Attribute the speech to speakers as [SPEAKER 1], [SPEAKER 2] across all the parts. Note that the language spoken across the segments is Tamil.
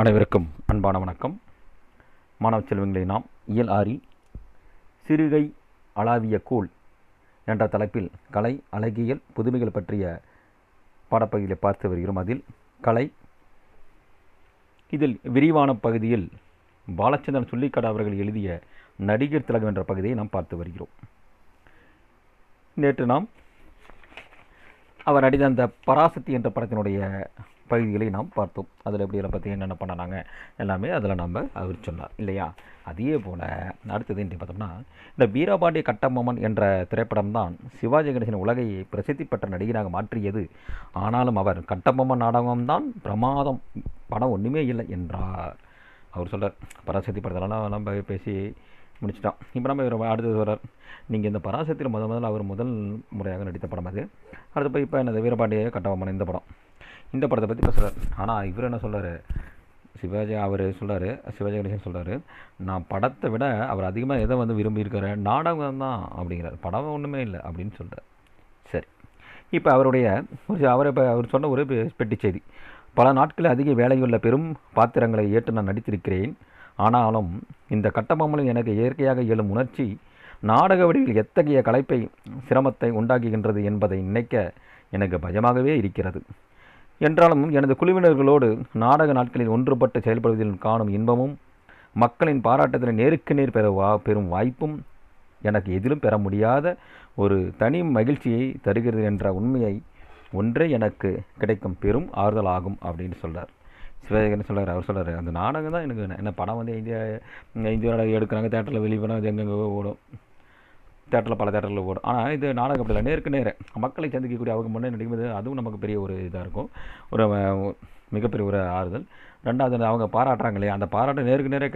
[SPEAKER 1] அனைவருக்கும் அன்பான வணக்கம். மாணவ செல்வங்களை நாம் இயல் ஆறில் சிறுகை அளாவிய கூழ் என்ற தலைப்பில் கலை, அழகியல், புதுமைகள் பற்றிய பாடப்பகுதியை பார்த்து வருகிறோம். அதில் கலை, இதில் விரிவான பகுதியில் பாலச்சந்திரன் சுள்ளிக்காடு அவர்கள் எழுதிய நடிகர் திலகம் என்ற பகுதியை நாம் பார்த்து வருகிறோம். நேற்று நாம் அவர் நடித்த அந்த பராசக்தி என்ற படத்தினுடைய பகுதிகளை நாம் பார்த்தோம். அதில் எப்படி பற்றி என்னென்ன பண்ணாங்க எல்லாமே அதில் நம்ம அவர் சொன்னார் இல்லையா. அதே போல் அடுத்தது என்று பார்த்தோம்னா, இந்த வீரபாண்டிய கட்டபொம்மன் என்ற திரைப்படம் தான் சிவாஜி கணேசன் உலகை பிரசித்தி பெற்ற நடிகராக மாற்றியது. ஆனாலும் அவர் கட்டபொம்மன் நாடகம்தான் பிரமாதம், படம் ஒன்றுமே இல்லை என்றார். அவர் சொல்கிறார். பராசக்தி படத்தெல்லாம் நம்ம பேசி முடிச்சிட்டோம். இப்போ நம்ம அடுத்தது சொல்கிறார், நீங்கள் இந்த பராசக்தியில் முதல்ல அவர் முதல் முறையாக நடித்த படம் அது. அடுத்து போய் இப்போ என்னது வீரபாண்டிய கட்டபொம்மன் இந்த படத்தை பற்றி பேசுகிறார். ஆனால் இவர் என்ன சொல்கிறார், சிவாஜி கணேசன் சொல்கிறார், நான் படத்தை விட அவர் அதிகமாக எதை விரும்பியிருக்காரு, நாடகம் தான் அப்படிங்கிறார், படம் ஒன்றுமே இல்லை அப்படின்னு சொல்கிறார். சரி, இப்போ அவர் சொன்ன ஒரு பெட்டி செய்தி, பல நாட்களில் அதிக வேலையுள்ள பெரும் பாத்திரங்களை ஏற்று நான் நடித்திருக்கிறேன். ஆனாலும் இந்த கட்டபொம்மனில் எனக்கு இயற்கையாக எழும் உணர்ச்சி நாடக வடிவில் எத்தகைய களைப்பை, சிரமத்தை உண்டாக்குகின்றது என்பதை நினைக்க எனக்கு பயமாகவே இருக்கிறது. என்றாலும் எனது குழுவினர்களோடு நாடக நாட்களில் ஒன்றுபட்டு செயல்படுவதில் காணும் இன்பமும் மக்களின் பாராட்டத்தில் நேருக்கு நேர் பெறும் வாய்ப்பும் எனக்கு எதிலும் பெற முடியாத ஒரு தனி மகிழ்ச்சியை தருகிறது என்ற உண்மையை ஒன்றே எனக்கு கிடைக்கும் பெரும் ஆறுதலாகும் அப்படின்னு சொல்கிறார். சிவகணேசன் சொல்கிறார். அவர் சொல்கிறார், அந்த நாடகம் தான் எனக்கு என்ன படம் இந்தியாவில் எடுக்கிறாங்க, தேட்டரில் வெளியே போனால் அது எங்கெங்கே ஓடும், பல தேட்டரில் ஓடும். ஆனால் இது நாடகம் அப்படி இல்லை, நேருக்கு நேர மக்களை சந்திக்கக்கூடிய அவங்க முன்னே நடிக்கும்போது அதுவும் நமக்கு பெரிய ஒரு இதாக இருக்கும், ஒரு மிகப்பெரிய ஒரு ஆறுதல். ரெண்டாவது அவங்க பாராட்டுறாங்க இல்லையா, அந்த பாராட்டை நேருக்கு நேரே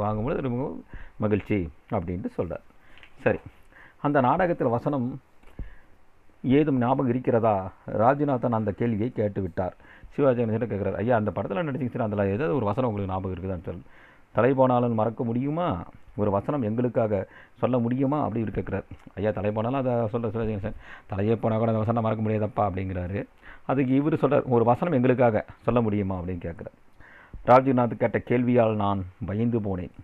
[SPEAKER 1] வாங்கும்போது ரொம்ப மகிழ்ச்சி அப்படின்ட்டு சொல்கிறார். சரி, அந்த நாடகத்தில் வசனம் ஏதும் ஞாபகம் இருக்கிறதா? ராஜ்நாதன் அந்த கேள்வியை கேட்டுவிட்டார். சிவாஜி கணேசன் கேட்குறாரு, ஐயா அந்த படத்தில் நடிச்சிங்கன்னா அதில் ஏதாவது ஒரு வசனம் உங்களுக்கு ஞாபகம் இருக்குதான்னு சொல்லு, தலை போனாலும் மறக்க முடியுமா, ஒரு வசனம் எங்களுக்காக சொல்ல முடியுமா அப்படி இவர் கேட்குறாரு. ஐயா தலை போனாலும் அதை சொல்கிற சிவாஜி கணேசன், தலையே போனால் கூட அந்த வசனம் மறக்க முடியாதப்பா அப்படிங்கிறாரு. அதுக்கு இவர் சொல்கிறார், ஒரு வசனம் எங்களுக்காக சொல்ல முடியுமா அப்படின்னு கேட்குறார். ராஜ்நாத் கேட்ட கேள்வியால் நான் பயந்து போனேன்.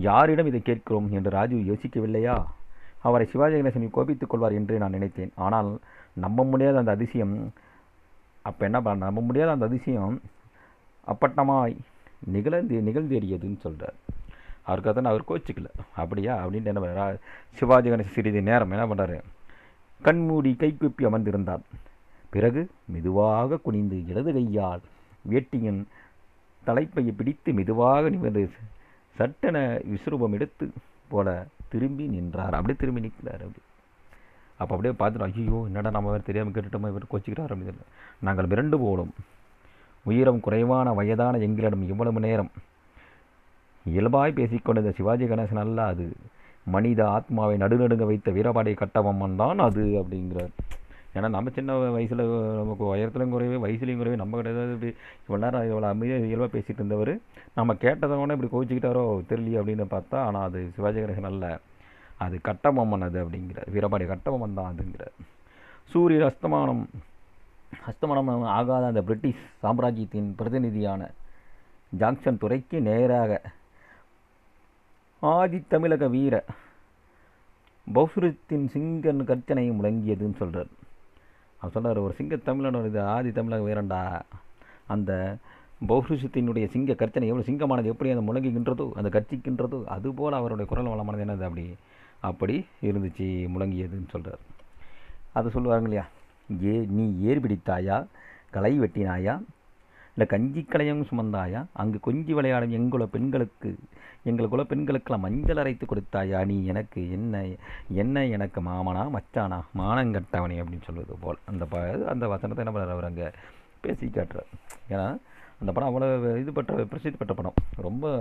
[SPEAKER 1] யாரிடம் இதை கேட்கிறோம் என்று ராஜு யோசிக்கவில்லையா? அவரை சிவாஜி கணேசன் கோபித்துக் கொள்வார் என்று நான் நினைத்தேன். ஆனால் நம்ப முடியாத அந்த அதிசயம் அப்பட்டமாய் நிகழ்ந்தேறியதுன்னு சொல்கிறார். அவருக்கு தான் அவர் கோச்சிக்கல. அப்படியா அப்படின்ட்டு என்ன பண்ணுறார், சிவாஜி கணேசன் சிறிது நேரம் என்ன பண்ணுறாரு, கண்மூடி கைக்குப்பி அமர்ந்திருந்தார். பிறகு மெதுவாக குனிந்து இடது கையால் வேட்டியின் தலைப்பையை பிடித்து மெதுவாக நிமிர்ந்து சட்டென விஸ்ரூபம் எடுத்து போல திரும்பி நின்றார். அப்படியே திரும்பி நிற்கிறார். அப்போ அப்படியே பார்த்துட்டு, ஐயோ என்னடா நம்ம வேறு தெரியாமல் கேட்டுட்டோமா, இவர் கோச்சிக்கிறார் அப்படின்னு நாங்கள் மிரண்டு போனோம். உயரம் குறைவான வயதான எங்களிடம் இவ்வளவு நேரம் இயல்பாய் பேசிக்கொண்ட சிவாஜி கணேசன் அல்ல அது, மனித ஆத்மாவை நடுநடுங்க வைத்த வீரபாண்டிய கட்டபொம்மன் தான் அது அப்படிங்கிறார். ஏன்னா நம்ம சின்ன வயசில் நமக்கு உயரத்துலையும் குறைவே வயசுலையும் குறைவே நம்ம கிடையாது, இவ்வளோ நேரம் இவ்வளோ அமைதியாக இயல்பாக பேசிகிட்டு இருந்தவர் நம்ம கேட்டதோட இப்படி கோவிச்சுக்கிட்டாரோ தெரியலையே அப்படின்னு பார்த்தா, ஆனால் அது சிவாஜி கணேசன் அல்ல, அது கட்டபொம்மன் அது அப்படிங்கிறார், வீரபாண்டிய கட்டபொம்மன் தான் அதுங்கிறார். சூரிய அஸ்தமனம் ஆகாத அந்த பிரிட்டிஷ் சாம்ராஜ்யத்தின் பிரதிநிதியான ஜாக்சன் துறைக்கு நேராக ஆதித்தமிழக வீர பௌசுரத்தின் சிங்கன் கர்ச்சனை முழங்கியதுன்னு சொல்கிறார். அவர் சொல்கிறார், ஒரு சிங்க தமிழனோட இது ஆதி தமிழக வீரண்டா, அந்த பௌசுரத்தினுடைய சிங்க கர்ச்சனை எவ்வளோ சிங்கமானது எப்படி அந்த முழங்குகின்றதோ, அந்த கர்ச்சிக்கின்றதோ, அதுபோல் அவருடைய குரல் வளமானது என்னது அப்படி இருந்துச்சு, முழங்கியதுன்னு சொல்கிறார். அது சொல்லுவாங்க இல்லையா, நீ ஏர் பிடித்தாயா, களை வெட்டினாயா, இல்லை கஞ்சி களையம் சுமந்தாயா, அங்கு கொஞ்சி விளையாடும் எங்கள் குல பெண்களுக்கெல்லாம் மஞ்சள் அரைத்து கொடுத்தாயா, நீ எனக்கு என்ன எனக்கு மாமனா மச்சானா மானங்கட்டவனே அப்படின்னு சொல்வது போல் அந்த வசனத்தை என்ன பண்ணுறார், அவர் அங்கே பேசி காட்டுறார். ஏன்னா அந்த படம் அவ்வளோ பிரசித்தி பெற்ற படம், ரொம்ப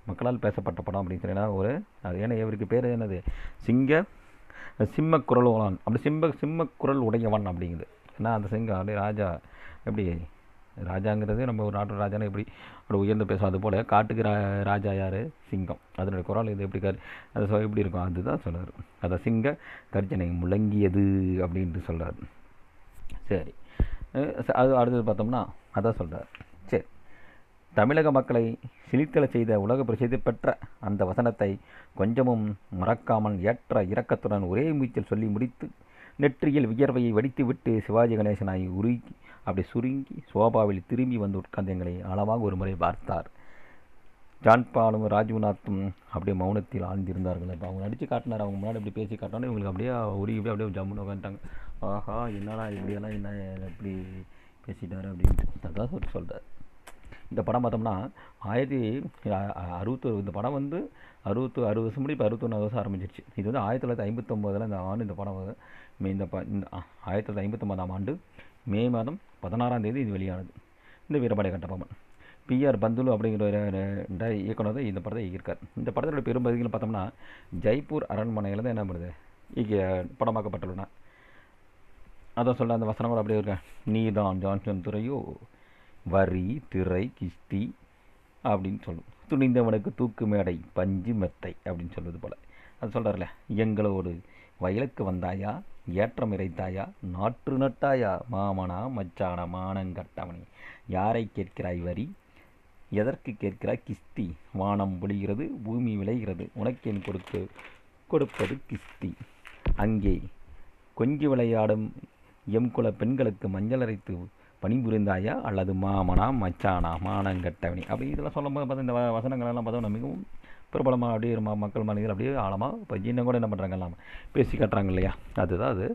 [SPEAKER 1] மக்களால் பேசப்பட்ட படம் அப்படின்னு சொன்னா ஏன்னா இவருக்கு பேர் என்னது, சிம்மக்குரலோனான், அப்படி சிம்மக்குரல் உடையவன் அப்படிங்குது. ஏன்னா அந்த சிங்கம் அப்படியே ராஜா, எப்படி ராஜாங்கிறது நம்ம ஒரு நாட்டு ராஜானா எப்படி அப்படி உயர்ந்து பேசும், அது போல் காட்டுக்கு ராஜா யார், சிங்கம், அதனுடைய குரல் இது எப்படி அது எப்படி இருக்கும் அதுதான் சொல்கிறார். அதை சிங்க கர்ஜனை முழங்கியது அப்படின்ட்டு சொல்கிறார். சரி, அது அடுத்தது பார்த்தோம்னா அதான் சொல்கிறார். சரி, தமிழக மக்களை சிலிர்த்தெழச் செய்த உலக பிரசித்தி பெற்ற அந்த வசனத்தை கொஞ்சமும் மறக்காமல் ஏற்ற இரக்கத்துடன் ஒரே மூச்சில் சொல்லி முடித்து நெற்றியில் வியர்வையை வடித்துவிட்டு சிவாஜி கணேசனாய் உருகி அப்படி சுருங்கி சோபாவில் திரும்பி வந்து உட்கார்ந்து எங்களை ஆழமாக ஒரு முறை பார்த்தார். ஜான்பாலும் ராஜ்நாத்தும் அப்படியே மௌனத்தில் ஆழ்ந்திருந்தார்கள். இப்போ அவங்க நடித்து காட்டினார், அவங்க முன்னாடி இப்படி பேசி காட்டினோன்னே இவங்களுக்கு அப்படியே உருகி அப்படியே ஜம்முன்னு உட்காந்துட்டாங்க. ஆஹா, என்னடா இப்படியெல்லாம் என்ன எப்படி பேசிட்டார் அப்படின்ட்டு அதான் சொல்கிறார். இந்த படம் பார்த்தோம்னா 1961, இந்த படம் வந்து 60 வருஷம் முடி இப்போ 61 வருஷம் ஆரம்பிச்சிருச்சு. இது வந்து 1959 இந்த ஆண்டு இந்த படம் இந்த 1959 ஆண்டு மே மாதம் 16ஆம் தேதி இது வெளியானது. இந்த வீரபாண்டிய கட்டபொம்மன் PR பந்துலு அப்படிங்கிற இயக்குனர் தான் இந்த படத்தை இயக்கியிருக்கார். இந்த படத்தோட பெரும்பகுதிகள் பார்த்தோம்னா ஜெய்ப்பூர் அரண்மனையில் தான் என்ன பண்ணுது படமாக்கப்பட்டுள்ளன. அதான் சொல்ல அந்த வசனங்கள் அப்படியே இருக்க, நீதான் ஜான்சன் துறையோ வரி திரை கிஸ்தி அப்படின்னு சொல்லும், துணிந்தவனுக்கு தூக்கு மேடை பஞ்சு மெத்தை அப்படின்னு சொல்வது போல். அது சொல்கிறார்ல, எங்களோடு வயலுக்கு வந்தாயா, ஏற்றம் இறைத்தாயா, நாற்று நட்டாயா, மாமனா மச்சானா மானங்கட்டவனி, யாரை கேட்கிறாய் வரி, எதற்கு கேட்கிறாய் கிஸ்தி, வானம் பொழிகிறது பூமி விளைகிறது, உனக்கேன் கொடுப்பது கிஸ்தி, அங்கே கொஞ்சி விளையாடும் எம்குல பெண்களுக்கு மஞ்சள் அரைத்து பணிபுரிந்தாயா, அல்லது மாமனா மச்சானா மானங்கட்டவனி அப்படி இதெல்லாம் சொல்லும்போது பார்த்தா இந்த வசனங்களெல்லாம் பார்த்தோம்னா மிகவும் பிரபலமாக அப்படியே மக்கள் மனிதர்கள் அப்படியே ஆழமாக இப்போ இன்னும் கூட என்ன பண்ணுறாங்க எல்லாம் பேசி காட்டுறாங்க இல்லையா, அதுதான் அது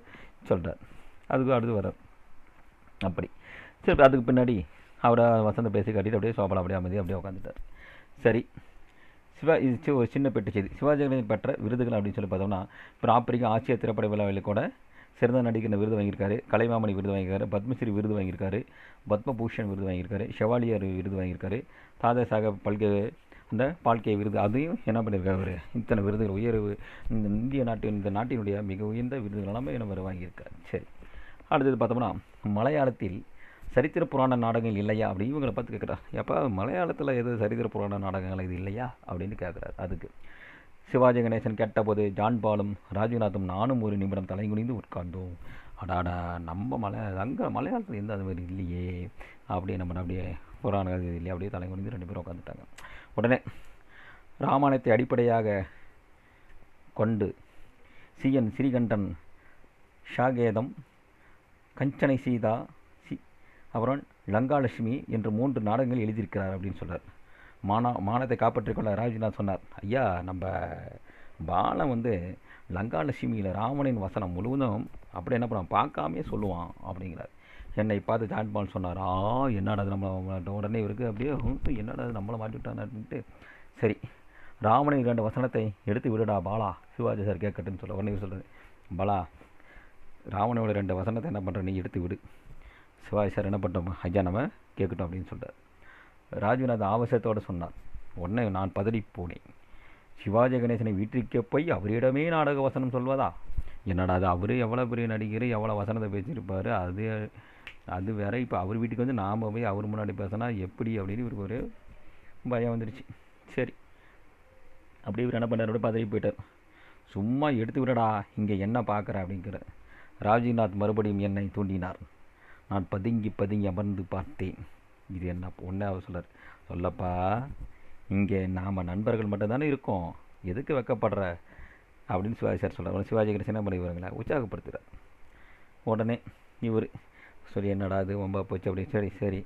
[SPEAKER 1] சொல்கிறார். அதுக்கு அடுத்து வர அப்படி சரி. அதுக்கு பின்னாடி அவரை வசந்த பேசி காட்டிட்டு அப்படியே சோபலா அப்படியே அமைதி அப்படியே உட்காந்துட்டார். சரி, இது ஒரு சின்ன பெட்டு செய்தி. சிவாஜி கணேசன் பெற்ற விருதுகள் அப்படின்னு சொல்லி பார்த்தோம்னா இப்போ ஆப்பிரிக்கா ஆசிய திரைப்பட விழாவில் கூட சிறந்த நடிகர் விருது வாங்கியிருக்காரு, கலைமாமணி விருது வாங்கியிருக்காரு, பத்மஸ்ரீ விருது வாங்கியிருக்காரு, பத்மபூஷன் விருது வாங்கியிருக்காரு, ஷெவாலியர் விருது வாங்கியிருக்காரு, தாதா சாஹேப் அந்த பால்கே விருது அதையும் என்ன பண்ணியிருக்காரு அவர். இத்தனை விருதுகள் உயர்வு இந்த நாட்டினுடைய மிக உயர்ந்த விருதுகள் எல்லாமே என்ன வாங்கியிருக்காரு. சரி, அடுத்தது பார்த்தோம்னா மலையாளத்தில் சரித்திர புராண நாடகங்கள் இல்லையா அப்படி இவங்களை பார்த்து கேட்குறாரு. எப்போ மலையாளத்தில் எது சரித்திர புராண நாடகங்கள் இது இல்லையா அப்படின்னு கேட்குறாரு. அதுக்கு சிவாஜி கணேசன் கேட்டபோது ஜான்பாலும் ராஜ்நாத்தும் நானும் ஒரு நிமிடம் தலைகுனிந்து உட்கார்ந்தோம். அடாடா, நம்ம அங்கே மலையாளத்தில் எந்த அது மாதிரி இல்லையே அப்படியே நம்ம அப்படியே புராண இல்லையா அப்படியே தலைகுனிந்து 2 பேரும் உட்காந்துட்டாங்க. உடனே ராமாயணத்தை அடிப்படையாக கொண்டு CN ஸ்ரீகண்டன், ஷாகேதம், கஞ்சனை சீதா, அப்புறம் லங்காலட்சுமி என்று 3 நாடகங்கள் எழுதியிருக்கிறார் அப்படின்னு சொல்கிறார். மானத்தை காப்பாற்றிக்கொள்ள ராஜ்நாத் சொன்னார், ஐயா நம்ம பாலம் வந்து லங்காலட்சுமியில் ராவணின் வசனம் முழுவதும் அப்படி என்ன பண்ணுவான் பார்க்காமே சொல்லுவான் அப்படிங்கிறார். என்னை பார்த்து ஜான்பால் சொன்னார், என்னடா அது நம்மளை உடனே இவருக்கு அப்படியே என்னடா அது நம்மளை மாட்டிவிட்டான் அப்படின்ட்டு. சரி, ராவணின் 2 வசனத்தை எடுத்து விடுடா பாலா, சிவாஜி சார் கேட்கட்டுன்னு சொல்ல. உடனே சொல்கிறது, பாலா ராவணோட 2 வசனத்தை என்ன பண்ணுற நீ எடுத்து விடு, சிவாஜி சார் என்ன பண்ணிட்டோம் ஐயா நம்ம கேட்கட்டும் அப்படின்னு சொல்கிறார். ராஜ்நாத் ஆவேசத்தோடு சொன்னார். உடனே நான் பதறி போனேன். சிவாஜி கணேசனை வீட்டிற்கே போய் அவரிடமே நாடக வசனம் சொல்வதா, என்னடா அது அவர் எவ்வளோ பெரிய நடிகர், எவ்வளோ வசனத்தை பேசியிருப்பார், அது வேற. இப்போ அவர் வீட்டுக்கு வந்து நாம் போய் அவர் முன்னாடி பேசினா எப்படி அப்படின்னு இவருக்கு ஒரு பயம் வந்துடுச்சு. சரி, அப்படி இவர் என்ன பண்ணார், பதறி போயிட்டார். சும்மா எடுத்து விடடா இங்கே என்ன பார்க்குற அப்படிங்கிற ராஜ்நாத் மறுபடியும் என்னை தூண்டினார். நான் பதுங்கி அமர்ந்து பார்த்தேன். இது என்ன ஒன்றே அவர் சொல்கிறார், சொல்லப்பா இங்கே நாம் நண்பர்கள் மட்டும்தானே இருக்கோம், எதுக்கு வெக்கப்படுற அப்படின்னு சிவாஜி சார் சொல்கிறார். சிவாஜி கணேசன் என்ன பண்ணி இவருங்களா உற்சாகப்படுத்துகிறார். உடனே இவர் சொல்லி என்னடா அது ரொம்ப போச்சு அப்படின்னு. சரி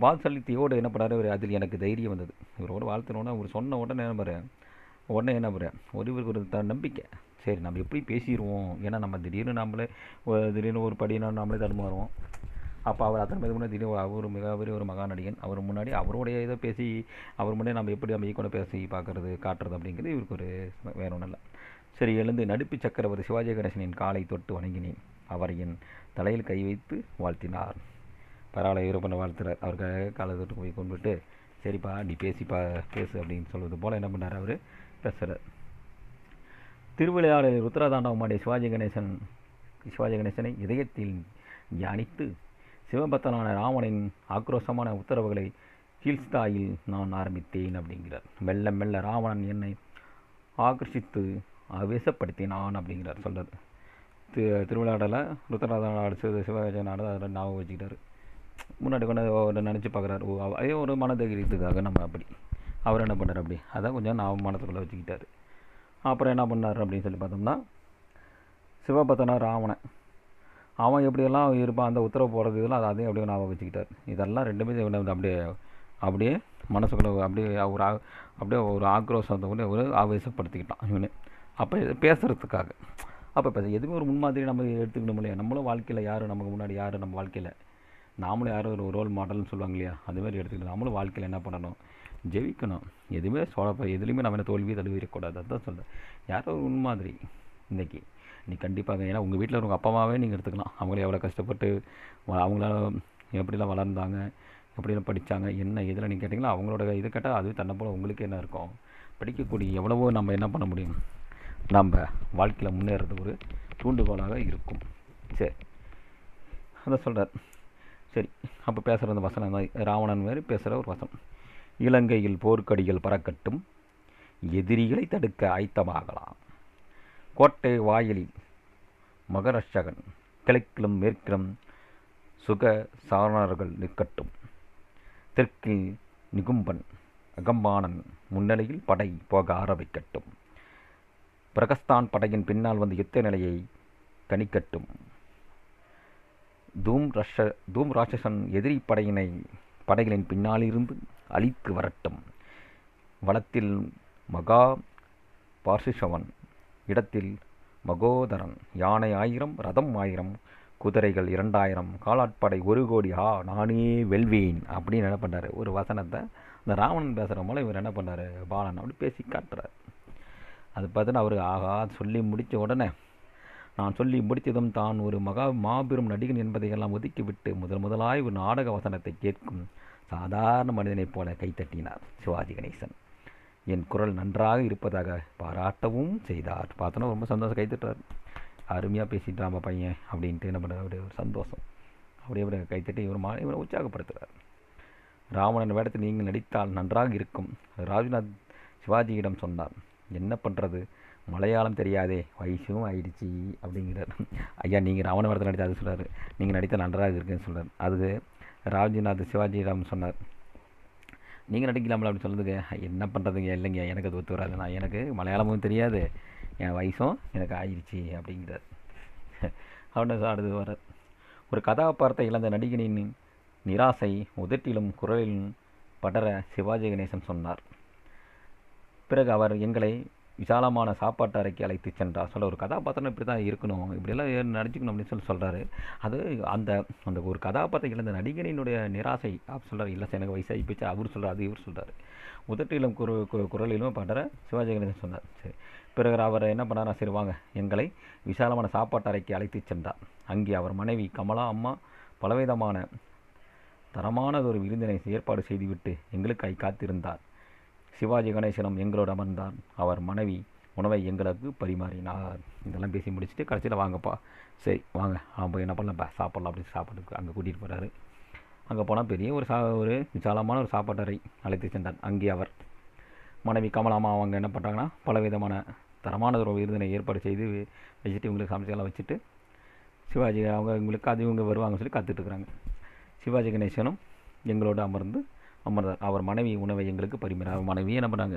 [SPEAKER 1] வாத்சல்யத்தையோடு என்ன பண்ணார் இவர், அதில் எனக்கு தைரியம் வந்தது. இவரோட வாழ்த்துனோன்னா இவர் சொன்ன உடனே என்ன பண்ணுறேன் இவருக்கு ஒரு நம்பிக்கை. சரி நம்ம எப்படி பேசிடுவோம், ஏன்னா நம்ம திடீர்னு ஒரு படினா நம்மளே தடுமாறுவோம். அப்போ அவர் அத்தனை பேர் முன்னாடி திடீர்னு அவர் மிகப்பெரிய ஒரு மகா நடிகன், அவர் முன்னாடி அவருடைய இதை பேசி அவர் முன்னாடி நம்ம எப்படி நம்ம ஈக்குவலாக பேசி காட்டுறது அப்படிங்கிறது இவருக்கு ஒரு வேற ஒன்றும் இல்லை. சரி, எழுந்து நடிப்பு சக்கரவர்த்தி சிவாஜி கணேசனின் காலை தொட்டு வணங்கினேன். அவர் என் தலையில் கை வைத்து வாழ்த்தினார். பரவாயில்ல, இவர் பண்ண வாழ்த்துறார். அவருக்காக காலை தொட்டு போய் கொண்டுட்டு சரிப்பா நீ பேசு அப்படின்னு சொல்வது போல் என்ன பண்ணார் அவர் பேசுகிறார். திருவிளையாடலில் ருத்ரதாண்டவமாடிய சிவாஜி கணேசனை இதயத்தில் தியானித்து சிவபக்தனான ராவணின் ஆக்ரோஷமான உத்தரவுகளை கீழ்ஸ்தாயில் நான் ஆரம்பித்தேன் அப்படிங்கிறார். மெல்ல மெல்ல ராவணன் என்னை ஆகர்ஷித்து ஆவேசப்படுத்தினான் அப்படிங்கிறார் சொல்கிறார். திருவிளையாடலை ருத்ரதாண்ட சிவாஜி நாடு அதில் ஞாபகம் வச்சுக்கிட்டார். முன்னாடி கொண்டு நினச்சி பார்க்குறாரு. ஓ அதே ஒரு மன தைரியத்துக்காக நம்ம அப்படி அவர் என்ன பண்ணார் அப்படி அதான் கொஞ்சம் நான் மனத்துக்குள்ளே வச்சுக்கிட்டார். அப்புறம் என்ன பண்ணார் அப்படின்னு சொல்லி பார்த்தோம்னா, சிவபக்தனா ராவணன் அவன் எப்படியெல்லாம் இருப்பான் அந்த உத்தரவு போடுறது இதெல்லாம் அதையும் அப்படியே ஞாபகம் வச்சுக்கிட்டார். இதெல்லாம் ரெண்டுமே அப்படியே அப்படியே மனசுக்குள்ளே அப்படியே ஒரு ஆக்ரோஷத்தை கூட ஒரு ஆவேசப்படுத்திக்கிட்டான் இவனு. அப்போ பேசுகிறதுக்காக அப்போ எதுவுமே ஒரு முன்மாதிரி நம்ம எடுத்துக்கணும் இல்லையா. நம்மளும் வாழ்க்கையில் யார் நமக்கு முன்னாடி யார் நம்ம வாழ்க்கையில் நாமளும் யாரும் ஒரு ரோல் மாடல்னு சொல்லுவாங்க இல்லையா, அதுமாதிரி எடுத்துக்கிட்டு நம்மளும் வாழ்க்கையில் என்ன பண்ணணும், ஜெயிக்கணும். எதுவுமே எதுலேயுமே நம்ம என்ன தோல்வியே தழுவிடக்கூடாது. அதுதான் சொல்கிறேன். யாரோ ஒரு முன்மாதிரி இன்றைக்கி நீ கண்டிப்பாக. ஏன்னா உங்கள் வீட்டில் உங்கள் அப்பா அம்மாவே நீங்கள் எடுத்துக்கலாம். அவங்களே எவ்வளோ கஷ்டப்பட்டு அவங்களால எப்படிலாம் வளர்ந்தாங்க, எப்படிலாம் படித்தாங்க, என்ன இதில் நீங்கள் கேட்டிங்களா அவங்களோட இது கேட்டால் அது தன்னை போல் உங்களுக்கு என்ன இருக்கும். படிக்கக்கூடிய எவ்வளவோ நம்ம என்ன பண்ண முடியும், நம்ம வாழ்க்கையில் முன்னேறது ஒரு தூண்டுகோலாக இருக்கும். சரி அதை சொல்கிறார். சரி அப்போ பேசுகிற அந்த வசனம் தான் ராவணன் மாதிரி பேசுகிற ஒரு வசனம். இலங்கையில் போர்க்கடிகள் பறக்கட்டும், எதிரிகளை தடுக்க ஆயத்தமாகலாம். கோட்டை வாயிலில் மகரஷகன், கிழக்கிலும் மேற்கிலும் சுக சாரணர்கள் நிற்கட்டும். தெற்கில் நிகும்பன் அகம்பானன் முன்னிலையில் படை போக ஆரம்பிக்கட்டும். பிரகஸ்தான் படையின் பின்னால் வந்து யுத்த நிலையை கணிக்கட்டும். தூம் ராட்சசன் எதிரி படைகளின் பின்னாலிருந்து அழித்து வரட்டும். வளத்தில் மகா பார்சிஷவன், இடத்தில் மகோதரன், யானை 1000 ரதம் 1000 குதிரைகள் 2000 காலாட்படை 1 கோடி, நானே வெல்வேன் அப்படின்னு என்ன பண்ணுறாரு. ஒரு வசனத்தை இந்த ராவணன் பேசுகிற போல இவர் என்ன பண்ணுறாரு, பாலன் அப்படி பேசி காட்டுறாரு. அது பார்த்தீங்கன்னா அவர் ஆகா சொல்லி முடித்த உடனே, நான் சொல்லி முடித்ததும் தான் ஒரு மாபெரும் நடிகன் என்பதையெல்லாம் ஒதுக்கிவிட்டு முதலாய் ஒரு நாடக வசனத்தை கேட்கும் சாதாரண மனிதனைப் போல கைத்தட்டினார் சிவாஜி கணேசன். என் குரல் நன்றாக இருப்பதாக பாராட்டவும் செய்தார். பார்த்தோன்னா ரொம்ப சந்தோஷம், கைத்தட்டுறார். அருமையாக பேசிட்டான் நம்ம பையன் அப்படின்ட்டு என்ன பண்ணுறாரு, அப்படியே ஒரு சந்தோஷம். அப்படியே கைத்தட்டி இவரை உற்சாகப்படுத்துகிறார். ராவணன் வேடத்தில் நீங்கள் நடித்தால் நன்றாக இருக்கும். ராஜ்நாத் சிவாஜியிடம் சொன்னார். என்ன பண்ணுறது, மலையாளம் தெரியாதே, வயசும் ஆயிடுச்சு அப்படிங்கிறார். ஐயா நீங்கள் ராவண வேடத்தில் நடித்தா அது சொல்கிறார், நீங்கள் நடித்தால் நன்றாக இருக்குன்னு சொல்கிறார். அது ராஜ்நாத் சிவாஜியிடம் சொன்னார். நீங்கள் நடிக்கலாம்ல அப்படின்னு சொன்னதுக்கு, என்ன பண்ணுறதுங்க, இல்லைங்க எனக்கு அது ஒத்து வராது, நான் எனக்கு மலையாளமும் தெரியாது, என் வயசும் எனக்கு ஆயிடுச்சு அப்படிங்கிறார். அவனை அடுத்து வர்றார். ஒரு கதாபாத்திரத்தை இழந்த நடிகனின் நிராசை உதட்டிலும் குரலிலும் படர சிவாஜி கணேசன் சொன்னார். பிறகு அவர் எங்களை விசாலமான சாப்பாட்டு அறைக்கு அழைத்து சென்றார். சொல்ல ஒரு கதாபாத்திரம் இப்படி தான் இருக்கணும், இப்படியெல்லாம் நடிச்சுக்கணும் அப்படின்னு சொல்கிறாரு. அது அந்த அந்த ஒரு கதாபாத்திரம் இழந்த நடிகனினுடைய நிராசை அப்படி சொல்கிறார். இல்லை எனக்கு வயசாகி போச்சு அவர் சொல்கிறார், அது இவர் சொல்கிறார். உதட்டிலும் குரலிலும் படர சிவாஜி கணேசன் சொன்னார். சரி பிறகு அவர் என்ன பண்ணாரா, சரி வாங்க எங்களை விசாலமான சாப்பாட்டு அறைக்கு அழைத்து சென்றார். அங்கே அவர் மனைவி கமலா அம்மா பலவிதமான தரமானதொரு விருந்தினை ஏற்பாடு செய்துவிட்டு எங்களுக்காய் காத்திருந்தார். சிவாஜி கணேசனும் எங்களோடு அமர்ந்தார். அவர் மனைவி உணவை எங்களுக்கு பரிமாறினார். இதெல்லாம் பேசி முடிச்சுட்டு கடைசியில் வாங்கப்பா, சரி வாங்க போய் என்ன பண்ணலாம்ப்பா சாப்பிட்லாம் அப்படின்னு சாப்பாட்டுக்கு அங்கே கூட்டிகிட்டு போகிறாரு. அங்கே போனால் பெரிய ஒரு விசாலமான ஒரு சாப்பாட்டு அறை அழைத்து சென்றார். அங்கே அவர் மனைவி கமலாமா அவங்க என்ன பண்ணுறாங்கன்னா பலவிதமான தரமான ஒரு விருந்தினை ஏற்பாடு செய்து வச்சுட்டு இவங்களுக்கு சமைச்செல்லாம் வச்சுட்டு சிவாஜி அவங்க இவங்களுக்கு அது இவங்க வருவாங்கன்னு சொல்லி காத்துட்ருக்குறாங்க. சிவாஜி கணேசனும் எங்களோடு அமர்ந்தார். அவர் மனைவி உணவை எங்களுக்கு பரிமாற மனைவி என்ன பண்ணாங்க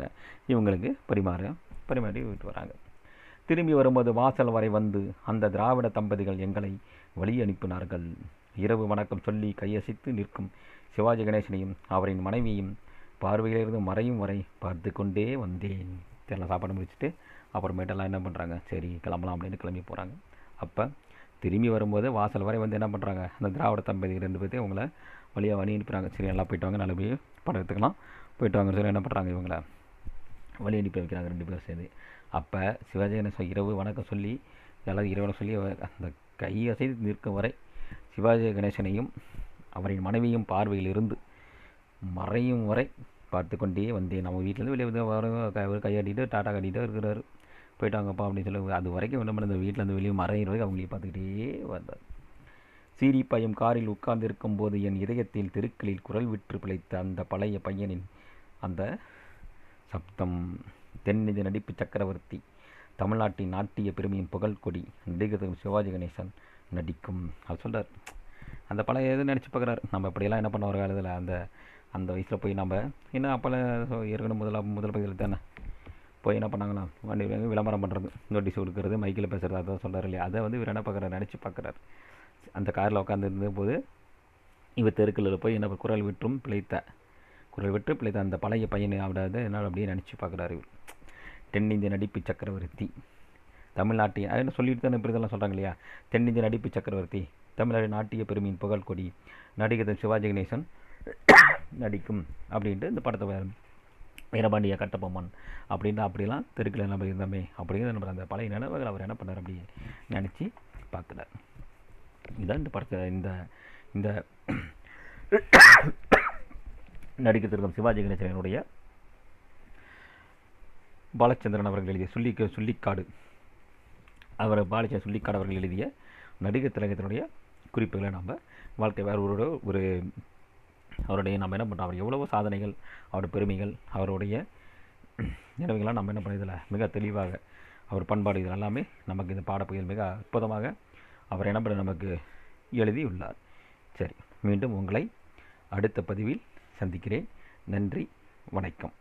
[SPEAKER 1] இவங்களுக்கு பரிமாறி விட்டு வராங்க. திரும்பி வரும்போது வாசல் வரை வந்து அந்த திராவிட தம்பதிகள் எங்களை வழி அனுப்பினார்கள். இரவு வணக்கம் சொல்லி கையசைத்து நிற்கும் சிவாஜி கணேசனையும் அவரின் மனைவியும் பார்வையிலிருந்து மறையும் வரை பார்த்து கொண்டே வந்தேன். தெரியல சாப்பாடு முடிச்சுட்டு அப்புறமேட்டெல்லாம் என்ன பண்ணுறாங்க, சரி கிளம்பலாம் அப்படின்னு கிளம்பி போகிறாங்க. அப்போ திரும்பி வரும்போது வாசல் வரை வந்து என்ன பண்ணுறாங்க, அந்த திராவிட தம்பதி 2 பேர்த்தையும் அவங்கள வழியாக வழி அனுப்புகிறாங்க. சரி நல்லா போய்ட்டு வாங்க, நல்லபடியாக படம் எடுத்துக்கலாம், போய்ட்டு வாங்கன்னு சொல்லி என்ன பண்ணுறாங்க, இவங்கள வழி அனுப்பி வைக்கிறாங்க 2 பேரும் சேர்ந்து. அப்போ சிவாஜி கணேசன் இரவு வணக்கம் சொல்லி எல்லாரும் இரவனை சொல்லி அந்த கையசைத்து நிற்கும் வரை சிவாஜி கணேசனையும் அவரின் மனைவியும் பார்வையில் இருந்து மறையும் வரை பார்த்து கொண்டே வந்தேன். நம்ம வீட்டிலேருந்து வெளியே வர கையாட்டிட்டு டாட்டா காட்டிகிட்டே இருக்கிறாரு. போயிட்டாங்கப்பா அப்படின்னு சொல்லி அது வரைக்கும் என்ன பண்ண, இந்த வீட்டிலேருந்து வெளியே மறையிற வரைக்கும் அவங்களே பார்த்துக்கிட்டே வந்தார். சீரி பையன் காரில் உட்கார்ந்து இருக்கும்போது என் இதயத்தில் தெருக்களில் குரல் விற்று பிழைத்த அந்த பழைய பையனின் அந்த சப்தம். தென்னிந்திய நடிப்பு சக்கரவர்த்தி, தமிழ்நாட்டின் நாட்டிய பெருமையின் புகழ் கொடி, நடிகர் சிவாஜி கணேசன் நடிக்கும். அது சொல்கிறார். அந்த பழைய எது நினச்சி பார்க்குறாரு, நம்ம இப்படியெல்லாம் என்ன பண்ண ஒரு காலத்தில் அந்த அந்த வயசில் போய் நம்ம இன்னும் அப்போல்லாம் ஏற்கனவே முதல் பகுதியில் தானே போய் என்ன பண்ணாங்கன்னா வண்டி விளம்பரம் பண்ணுறது, நோட்டீஸ் கொடுக்குறது, மைக்கில் பேசுகிறது, அதான் சொல்கிறார் இல்லையா. அதை வந்து இவர் என்ன பார்க்குறாரு, நினச்சி பார்க்குறாரு. அந்த காரில் உட்காந்துருந்த போது இவர் தெருக்களில் போய் என்ன குரல் விட்டு பிழைத்த அந்த பழைய பையனை அவடாது என்னால் அப்படியே நினச்சி பார்க்குறாரு இவர். தென்னிந்திய நடிப்பு சக்கரவர்த்தி, தமிழ்நாட்டிய என்ன சொல்லிட்டு தானே இப்படி இதெல்லாம் சொல்கிறாங்க இல்லையா. தென்னிந்திய நடிப்பு சக்கரவர்த்தி, தமிழ்நாடு நாட்டிய பெருமையின் புகழ் கொடி, நடிகர் சிவாஜி கணேசன் நடிக்கும் அப்படின்ட்டு இந்த படத்தை வீரபாண்டிய கட்டபொம்மன் அப்படின்ட்டு அப்படிலாம் தெருக்கள் நம்ம இருந்தோமே அப்படிங்கிறது நம்ம அந்த பழைய நினைவுகள் அவர் என்ன பண்ணார் அப்படி நினச்சி பார்க்குறார். இதுதான் இந்த படத்தை இந்த நடிக்க திருக்கும் சிவாஜி கணேசனுடைய பாலச்சந்திரன் அவர்கள் எழுதிய சுள்ளிக்காடு அவர்கள் எழுதிய நடிகர் திலகத்தினுடைய குறிப்புகளை நம்ம வாழ்க்கை வேறு ஒரு அவருடைய நம்ம என்ன பண்ணுறோம், அவர் எவ்வளவோ சாதனைகள், அவருடைய பெருமைகள், அவருடைய நினைவுகள்லாம் நம்ம என்ன பண்ணுறதில்ல மிக தெளிவாக அவர் பண்பாடு இது எல்லாமே நமக்கு இந்த பாடப்பகுதியில் மிக அற்புதமாக அவர் என்ன பண்ண நமக்கு எழுதியுள்ளார். சரி, மீண்டும் உங்களை அடுத்த பதிவில் சந்திக்கிறேன். நன்றி, வணக்கம்.